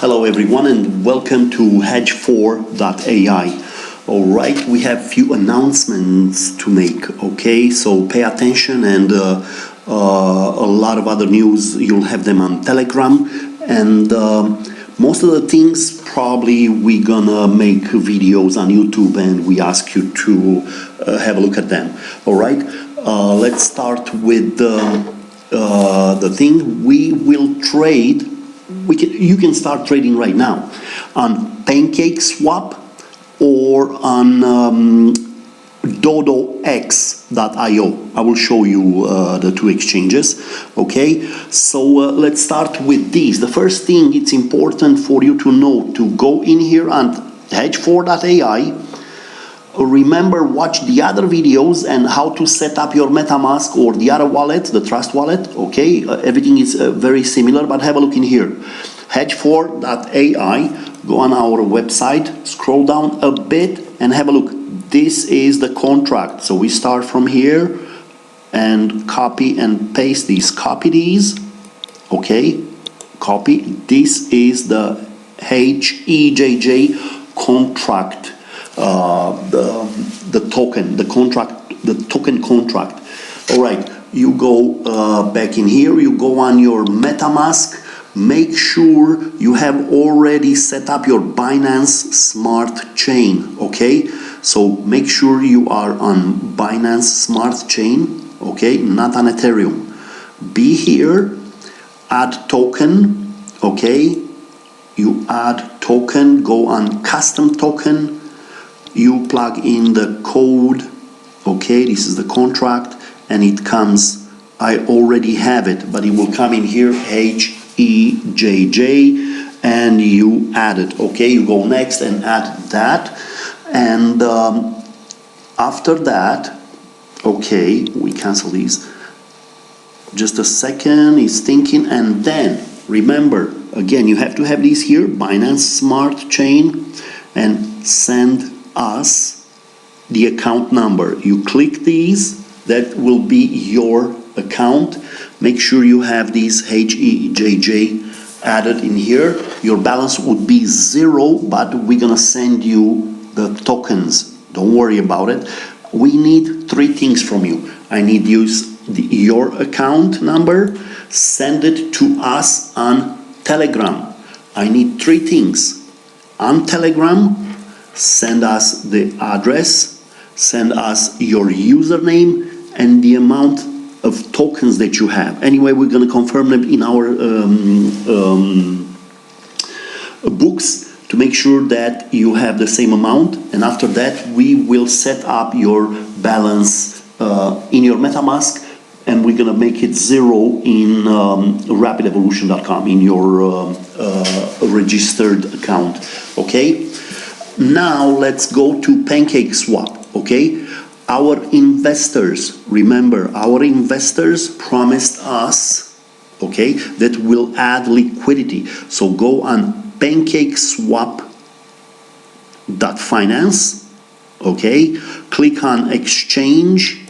Hello everyone and welcome to Hedge4.ai. Alright, we have few announcements to make, okay? So pay attention, and a lot of other news, you'll have them on Telegram, and most of the things probably we're gonna make videos on YouTube, and we ask you to have a look at them. Alright, let's start with the thing. We will trade. You can start trading right now on Pancakeswap or on Dodoex.io. I will show you the two exchanges. Okay, so let's start with these. The first thing it's important for you to know, to go in here on Hedge4.ai. Remember, watch the other videos and how to set up your MetaMask or the other wallet, the Trust wallet. Okay, everything is very similar, but have a look in here. Hedge4.ai, go on our website, scroll down a bit and have a look. This is the contract. So we start from here and copy and paste these. Copy these, okay, copy. This is the HEJJ contract. The token, the contract, the token contract. All right, you go back in here, you go on your MetaMask, make sure you have already set up your Binance Smart Chain, okay? So make sure you are on Binance Smart Chain, okay, not on Ethereum. Be here, add token, okay? You add token, go on custom token, you plug in the code, okay, this is the contract, and it comes, I already have it, but it will come in here, HEJJ, and you add it, okay, you go next and add that, and after that, okay, we cancel these, just a second, it's thinking, and then, remember, again, you have to have these here, Binance Smart Chain, and send us the account number. You click these, that will be your account. Make sure you have these HEJJ added in here. Your balance would be 0, but we're gonna send you the tokens. Don't worry about it. We need 3 things from you. I need your account number, send it to us on Telegram. I need 3 things. On Telegram, send us the address, send us your username, and the amount of tokens that you have. Anyway, we're going to confirm them in our books to make sure that you have the same amount, and after that we will set up your balance in your MetaMask, and we're going to make it 0 in rapidevolution.com, in your registered account. Okay, now let's go to Pancakeswap. Okay, our investors, remember, our investors promised us, okay, that we'll add liquidity. So go on Pancakeswap.finance, okay, click on exchange,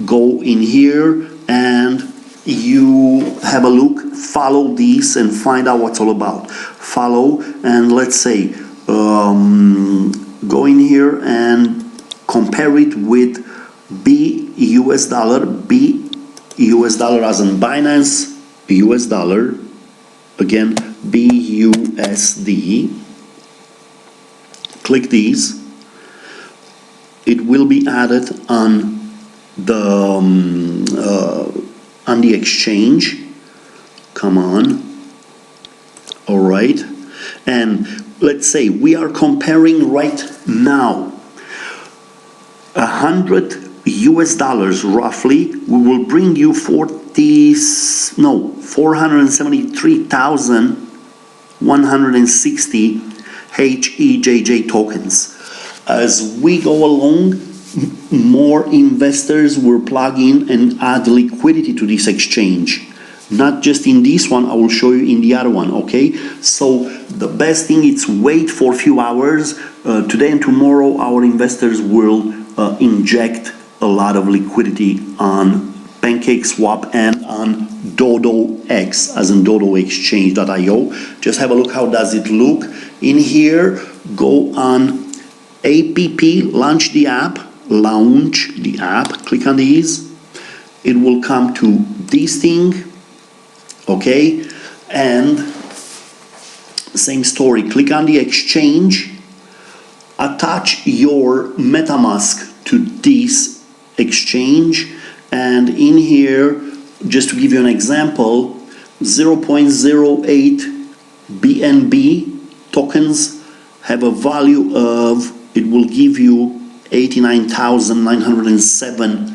go in here and you have a look, follow these and find out what's all about. Follow, and let's say go in here and compare it with US dollar as in Binance US dollar, again BUSD. Click these, it will be added on the exchange. Come on. All right, and let's say we are comparing right now $100 US roughly, we will bring you 473,160 HEJJ tokens. As we go along, more investors will plug in and add liquidity to this exchange. Not just in this one, I will show you in the other one, okay? So the best thing is wait for a few hours. Today and tomorrow, our investors will inject a lot of liquidity on Pancakeswap and on Dodoex, as in Dodoexchange.io. Just have a look how does it look. In here, go on app, launch the app, click on these. It will come to this thing, okay? And same story, click on the exchange, attach your MetaMask to this exchange, and in here, just to give you an example, 0.08 BNB tokens have a value of, it will give you 89,907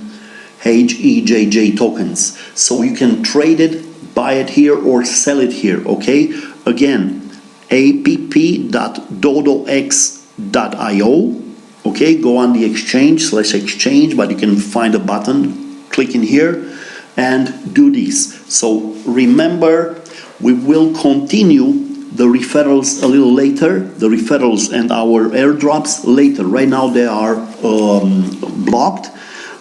HEJJ tokens. So you can trade it, buy it here or sell it here, okay? Again, app.dodoex.io, okay? Go on the exchange, but you can find a button, click in here and do this. So remember, we will continue the referrals a little later, the referrals and our airdrops later. Right now they are blocked,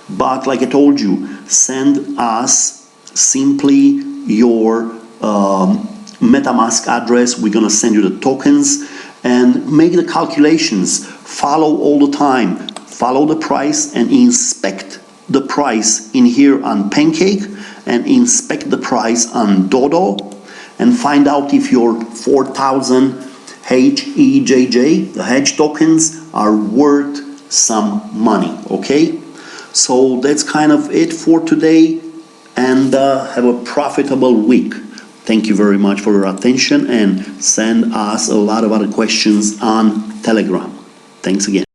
but like I told you, send us simply your MetaMask address. We're gonna send you the tokens and make the calculations. Follow all the time, follow the price and inspect the price in here on Pancake and inspect the price on Dodo and find out if your 4,000 HEJJ, the hedge tokens, are worth some money, okay? So that's kind of it for today, and have a profitable week. Thank you very much for your attention, and send us a lot of other questions on Telegram. Thanks again.